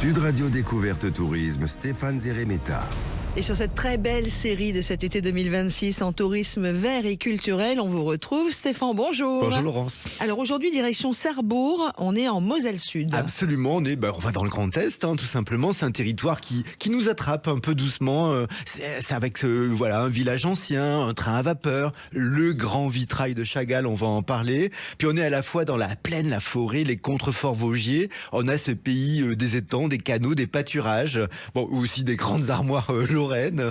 Sud Radio Découverte Tourisme, Stéphane Zeremeta. Et sur cette très belle série de cet été 2026 en tourisme vert et culturel, on vous retrouve. Stéphane, bonjour. Bonjour Laurence. Alors aujourd'hui, direction Sarrebourg, on est en Moselle Sud. Absolument, on va dans le Grand Est, tout simplement. C'est un territoire qui nous attrape un peu doucement. C'est avec un village ancien, un train à vapeur, le grand vitrail de Chagall, on va en parler. Puis on est à la fois dans la plaine, la forêt, les contreforts vosgiens. On a ce pays des étangs, des canaux, des pâturages, aussi des grandes armoires Lorraine.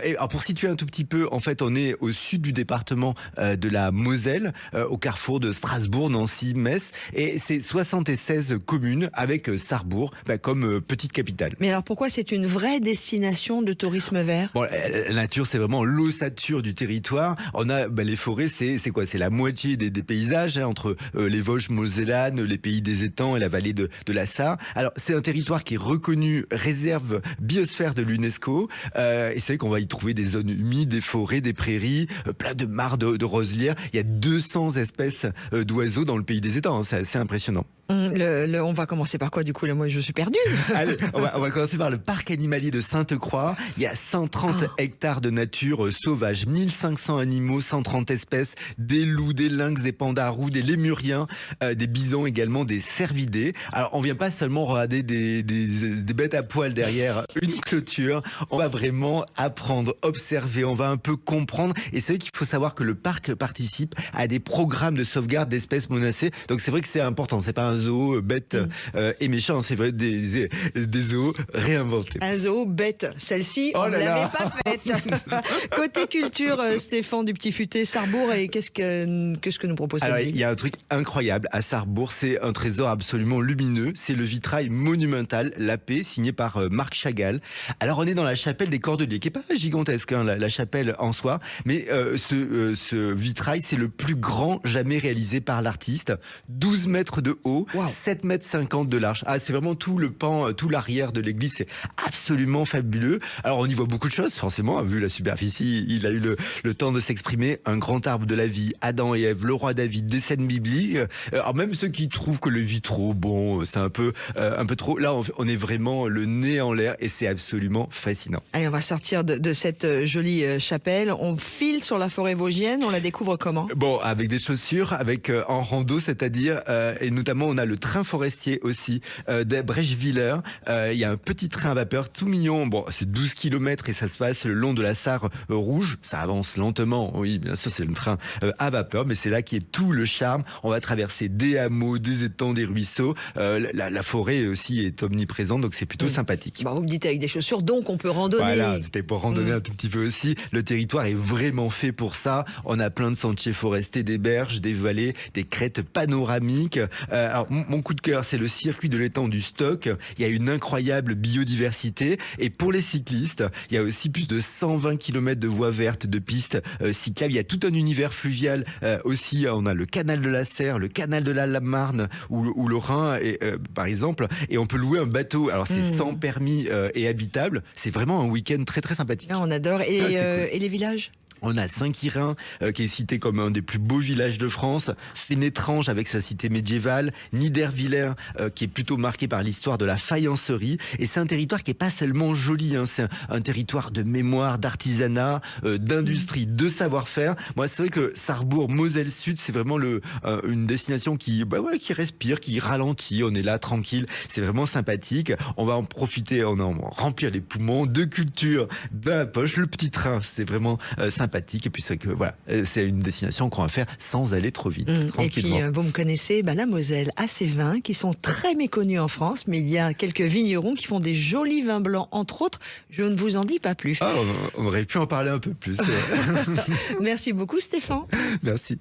Et alors pour situer un tout petit peu, en fait, on est au sud du département de la Moselle, au carrefour de Strasbourg, Nancy, Metz, et c'est 76 communes avec Sarrebourg comme petite capitale. Mais alors pourquoi c'est une vraie destination de tourisme vert ? La nature, c'est vraiment l'ossature du territoire. On a les forêts, c'est quoi ? C'est la moitié des paysages entre les Vosges mosellanes, les pays des étangs et la vallée de la Sarre. Alors c'est un territoire qui est reconnu réserve biosphère de l'UNESCO. Et c'est vrai qu'on va y trouver des zones humides, des forêts, des prairies, plein de mares de roselières. Il y a 200 espèces d'oiseaux dans le pays des étangs. C'est assez impressionnant. On va commencer par quoi du coup ? Là, moi, je suis perdue. Allez, on va commencer par le parc animalier de Sainte-Croix. Il y a 130 hectares de nature sauvage, 1500 animaux, 130 espèces, des loups, des lynx, des pandas roux, des lémuriens, des bisons également, des cervidés. Alors, on vient pas seulement regarder des bêtes à poil derrière une clôture. On va vraiment apprendre, observer, on va un peu comprendre. Et c'est vrai qu'il faut savoir que le parc participe à des programmes de sauvegarde d'espèces menacées. Donc, c'est vrai que c'est important. C'est pas un zoo bête et méchant, c'est vrai, des zoos réinventés. Un zoo bête, celle-ci, on ne l'avait pas faite. Côté culture, Stéphane du Petit Futé, Sarrebourg, et qu'est-ce que nous propose cette ville ? Il y a un truc incroyable à Sarrebourg, c'est un trésor absolument lumineux, c'est le vitrail monumental La Paix, signé par Marc Chagall. Alors on est dans la chapelle des Cordeliers, qui est pas gigantesque, la chapelle en soi, mais ce vitrail, c'est le plus grand jamais réalisé par l'artiste, 12 mètres de haut, 7,50 mètres de large. C'est vraiment tout le pan, tout l'arrière de l'église, c'est absolument fabuleux. Alors on y voit beaucoup de choses, forcément, vu la superficie, il a eu le temps de s'exprimer. Un grand arbre de la vie, Adam et Ève, le roi David, des scènes bibliques. Alors même ceux qui trouvent que le vitraux, c'est un peu trop, là on est vraiment le nez en l'air et c'est absolument fascinant. Allez, on va sortir de cette jolie chapelle, on file sur la forêt vosgienne, on la découvre comment ? Avec des chaussures, en rando, c'est-à-dire, et notamment on a le train forestier aussi de Breschwiller. Il y a un petit train à vapeur tout mignon. C'est 12 km et ça se passe le long de la Sarre rouge. Ça avance lentement. Oui, bien sûr, c'est le train à vapeur, mais c'est là qui est tout le charme. On va traverser des hameaux, des étangs, des ruisseaux. La forêt aussi est omniprésente, donc c'est plutôt sympathique. Vous me dites avec des chaussures, donc on peut randonner. Voilà, c'était pour randonner un tout petit peu aussi. Le territoire est vraiment fait pour ça. On a plein de sentiers forestiers, des berges, des vallées, des crêtes panoramiques. Alors, mon coup de cœur, c'est le circuit de l'étang du Stock. Il y a une incroyable biodiversité. Et pour les cyclistes, il y a aussi plus de 120 km de voies vertes, de pistes cyclables. Il y a tout un univers fluvial aussi. On a le canal de la Serre, le canal de la Marne ou le Rhin, par exemple. Et on peut louer un bateau. Alors, c'est sans permis et habitable. C'est vraiment un week-end très, très sympathique. On adore. Et, cool. Et les villages ? On a Saint-Quirin, qui est cité comme un des plus beaux villages de France, Fénétrange avec sa cité médiévale, Niederwiller, qui est plutôt marqué par l'histoire de la faïencerie. Et c'est un territoire qui est pas seulement joli, c'est un territoire de mémoire, d'artisanat, d'industrie, de savoir-faire. Moi, c'est vrai que Sarrebourg, Moselle Sud, c'est vraiment une destination qui respire, qui ralentit. On est là, tranquille. C'est vraiment sympathique. On va en profiter, on va en remplir les poumons de culture, de la poche. Le petit train, c'était vraiment sympathique. Et puis c'est une destination qu'on va faire sans aller trop vite, tranquillement. Et puis vous me connaissez, la Moselle a ses vins qui sont très méconnus en France, mais il y a quelques vignerons qui font des jolis vins blancs, entre autres. Je ne vous en dis pas plus. On aurait pu en parler un peu plus. Merci beaucoup Stéphane. Merci.